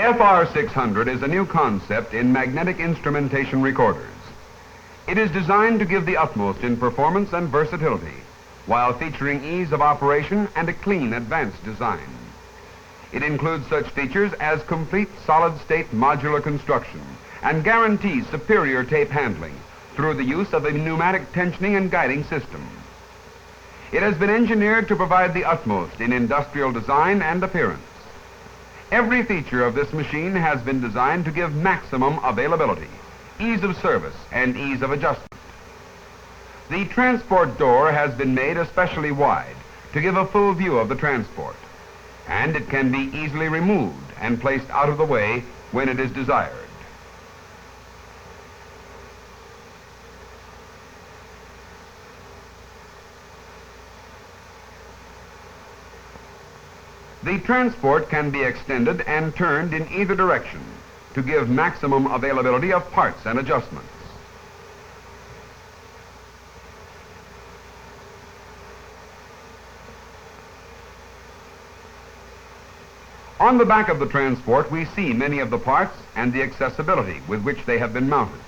FR600 is a new concept in magnetic instrumentation recorders. It is designed to give the utmost in performance and versatility, while featuring ease of operation and a clean, advanced design. It includes such features as complete solid-state modular construction and guarantees superior tape handling through the use of a pneumatic tensioning and guiding system. It has been engineered to provide the utmost in industrial design and appearance. Every feature of this machine has been designed to give maximum availability, ease of service, and ease of adjustment. The transport door has been made especially wide to give a full view of the transport, and it can be easily removed and placed out of the way when it is desired. The transport can be extended and turned in either direction to give maximum availability of parts and adjustments. On the back of the transport, we see many of the parts and the accessibility with which they have been mounted.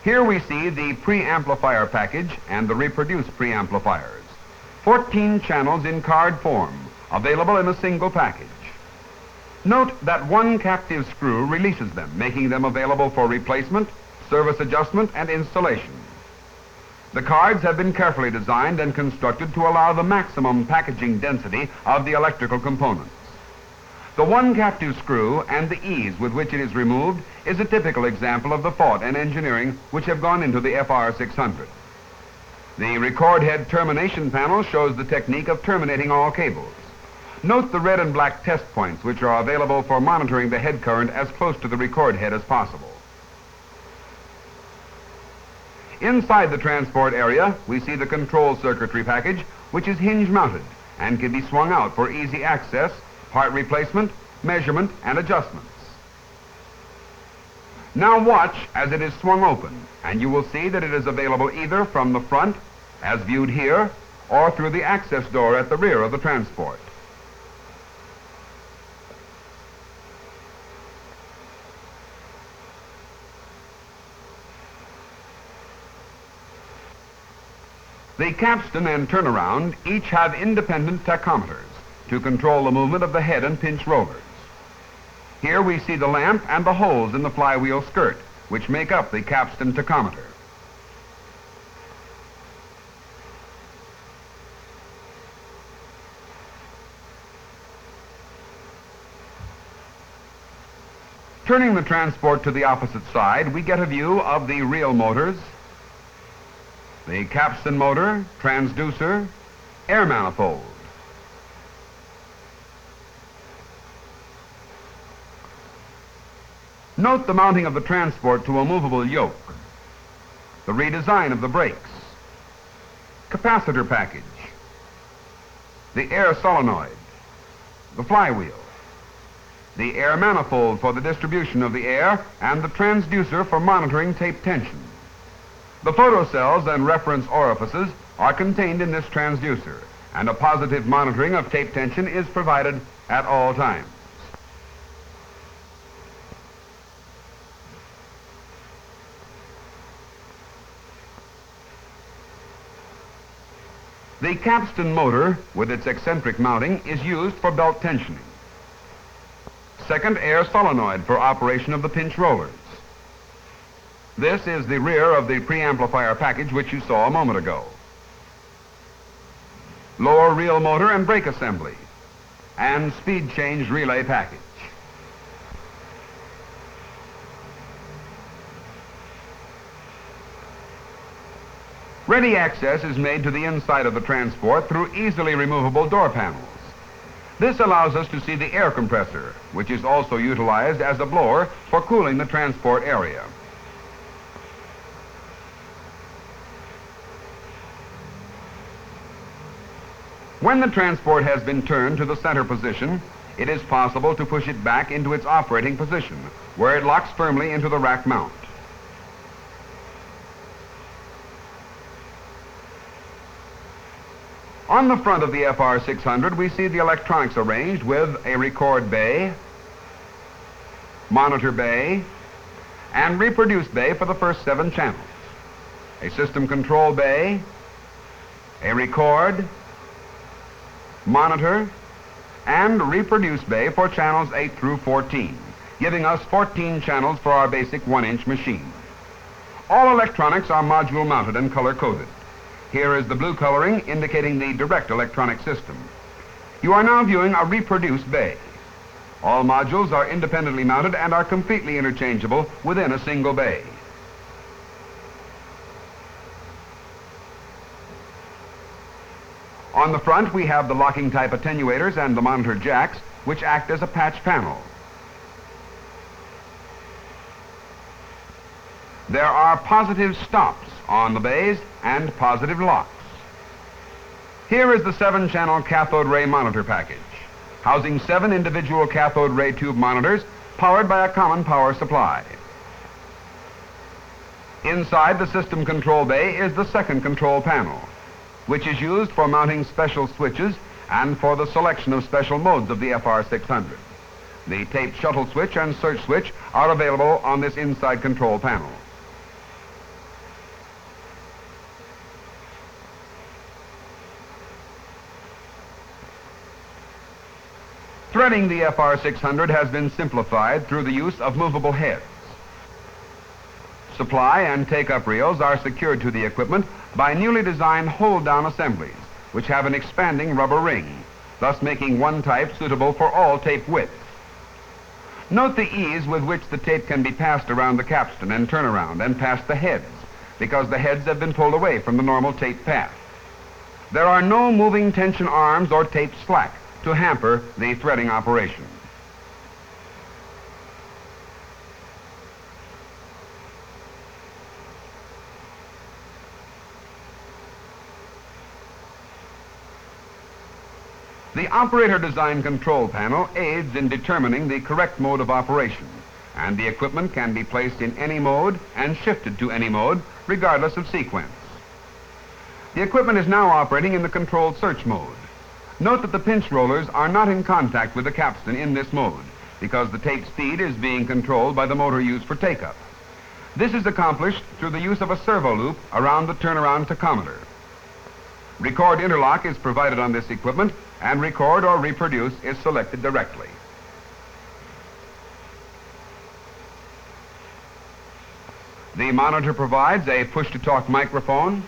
Here we see the preamplifier package and the reproduced preamplifiers. 14 channels in card form, available in a single package. Note that one captive screw releases them, making them available for replacement, service adjustment, and installation. The cards have been carefully designed and constructed to allow the maximum packaging density of the electrical components. The one captive screw and the ease with which it is removed is a typical example of the thought and engineering which have gone into the FR600. The record head termination panel shows the technique of terminating all cables. Note the red and black test points which are available for monitoring the head current as close to the record head as possible. Inside the transport area, we see the control circuitry package, which is hinge mounted and can be swung out for easy access, part replacement, measurement, and adjustments. Now watch as it is swung open, and you will see that it is available either from the front, as viewed here, or through the access door at the rear of the transport. The capstan and turnaround each have independent tachometers to control the movement of the head and pinch rollers. Here we see the lamp and the holes in the flywheel skirt, which make up the capstan tachometer. Turning the transport to the opposite side, we get a view of the reel motors, the capstan motor, transducer, air manifold. Note the mounting of the transport to a movable yoke, the redesign of the brakes, capacitor package, the air solenoid, the flywheel, the air manifold for the distribution of the air, and the transducer for monitoring tape tension. The photocells and reference orifices are contained in this transducer, and a positive monitoring of tape tension is provided at all times. The capstan motor, with its eccentric mounting, is used for belt tensioning. Second, air solenoid for operation of the pinch rollers. This is the rear of the preamplifier package which you saw a moment ago. Lower reel motor and brake assembly, and speed change relay package. Ready access is made to the inside of the transport through easily removable door panels. This allows us to see the air compressor, which is also utilized as a blower for cooling the transport area. When the transport has been turned to the center position, it is possible to push it back into its operating position, where it locks firmly into the rack mount. On the front of the FR600, we see the electronics arranged with a record bay, monitor bay, and reproduce bay for the first 7 channels, a system control bay, a record, monitor, and reproduce bay for channels 8 through 14, giving us 14 channels for our basic 1-inch machine. All electronics are module mounted and color coded. Here is the blue coloring indicating the direct electronic system. You are now viewing a reproduce bay. All modules are independently mounted and are completely interchangeable within a single bay. On the front, we have the locking type attenuators and the monitor jacks, which act as a patch panel. There are positive stops on the bays and positive locks. Here is the 7-channel cathode ray monitor package, housing 7 individual cathode ray tube monitors powered by a common power supply. Inside the system control bay is the second control panel, which is used for mounting special switches and for the selection of special modes of the FR600. The tape shuttle switch and search switch are available on this inside control panel. Threading the FR600 has been simplified through the use of movable heads. Supply and take-up reels are secured to the equipment by newly designed hold-down assemblies, which have an expanding rubber ring, thus making one type suitable for all tape widths. Note the ease with which the tape can be passed around the capstan and turn around and past the heads, because the heads have been pulled away from the normal tape path. There are no moving tension arms or tape slack to hamper the threading operation. The operator design control panel aids in determining the correct mode of operation, and the equipment can be placed in any mode and shifted to any mode regardless of sequence. The equipment is now operating in the controlled search mode. Note that the pinch rollers are not in contact with the capstan in this mode because the tape speed is being controlled by the motor used for take-up. This is accomplished through the use of a servo loop around the turnaround tachometer. Record interlock is provided on this equipment, and record or reproduce is selected directly. The monitor provides a push-to-talk microphone,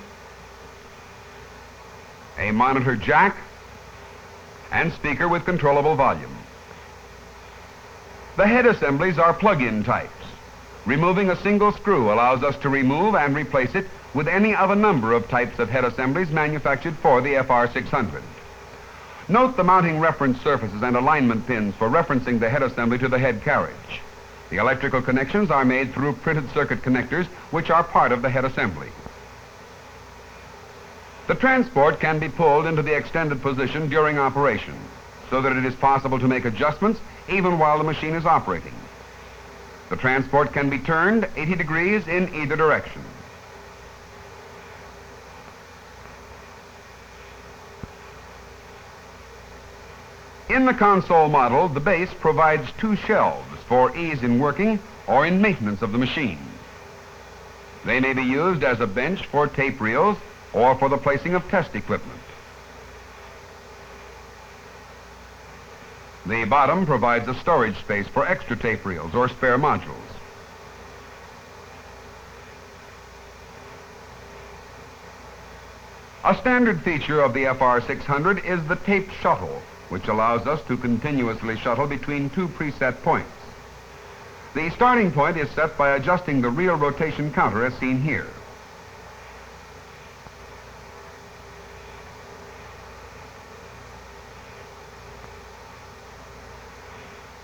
a monitor jack, and speaker with controllable volume. The head assemblies are plug-in types. Removing a single screw allows us to remove and replace it with any of a number of types of head assemblies manufactured for the FR600. Note the mounting reference surfaces and alignment pins for referencing the head assembly to the head carriage. The electrical connections are made through printed circuit connectors, which are part of the head assembly. The transport can be pulled into the extended position during operation, so that it is possible to make adjustments even while the machine is operating. The transport can be turned 80 degrees in either direction. In the console model, the base provides 2 shelves for ease in working or in maintenance of the machine. They may be used as a bench for tape reels or for the placing of test equipment. The bottom provides a storage space for extra tape reels or spare modules. A standard feature of the FR600 is the tape shuttle, which allows us to continuously shuttle between 2 preset points. The starting point is set by adjusting the reel rotation counter as seen here.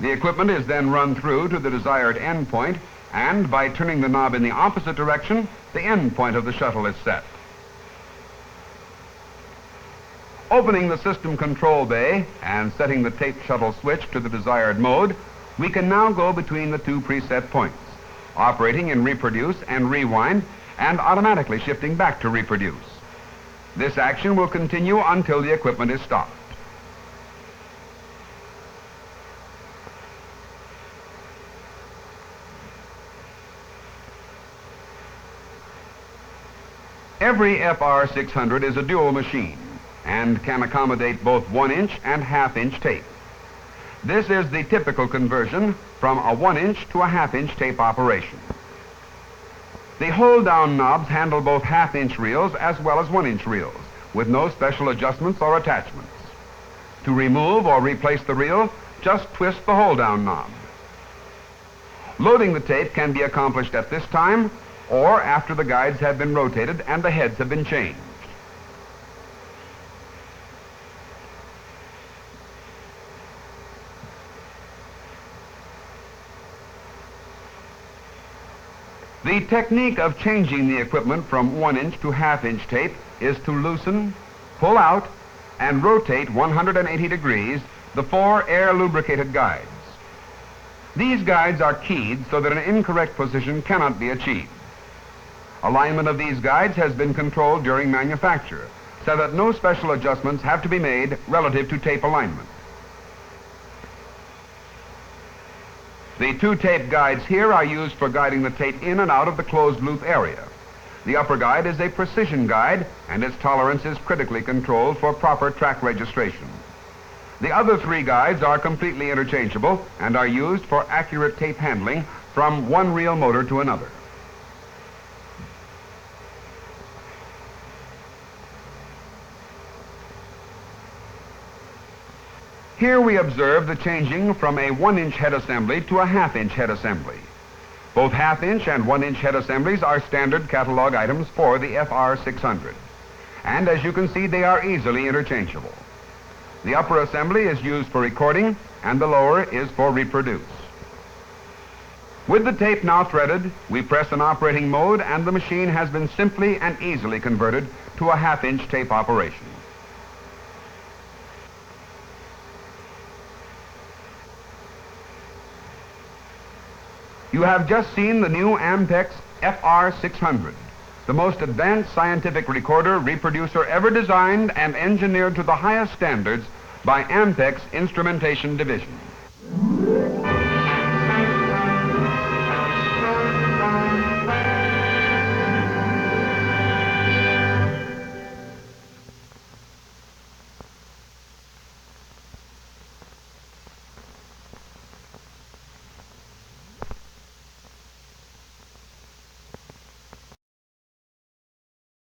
The equipment is then run through to the desired end point, and by turning the knob in the opposite direction, the end point of the shuttle is set. Opening the system control bay and setting the tape shuttle switch to the desired mode, we can now go between the 2 preset points, operating in reproduce and rewind, and automatically shifting back to reproduce. This action will continue until the equipment is stopped. Every FR600 is a dual machine and can accommodate both 1-inch and half-inch tape. This is the typical conversion from a 1-inch to a half-inch tape operation. The hold-down knobs handle both half-inch reels as well as 1-inch reels, with no special adjustments or attachments. To remove or replace the reel, just twist the hold-down knob. Loading the tape can be accomplished at this time or after the guides have been rotated and the heads have been changed. The technique of changing the equipment from 1-inch to half-inch tape is to loosen, pull out, and rotate 180 degrees the 4 air-lubricated guides. These guides are keyed so that an incorrect position cannot be achieved. Alignment of these guides has been controlled during manufacture, so that no special adjustments have to be made relative to tape alignment. The 2 tape guides here are used for guiding the tape in and out of the closed loop area. The upper guide is a precision guide, and its tolerance is critically controlled for proper track registration. The other 3 guides are completely interchangeable and are used for accurate tape handling from one reel motor to another. Here we observe the changing from a 1-inch head assembly to a half-inch head assembly. Both half-inch and 1-inch head assemblies are standard catalog items for the FR600. And as you can see, they are easily interchangeable. The upper assembly is used for recording and the lower is for reproduce. With the tape now threaded, we press an operating mode and the machine has been simply and easily converted to a half-inch tape operation. You have just seen the new Ampex Fr600, the most advanced scientific recorder reproducer ever designed and engineered to the highest standards by Ampex Instrumentation Division.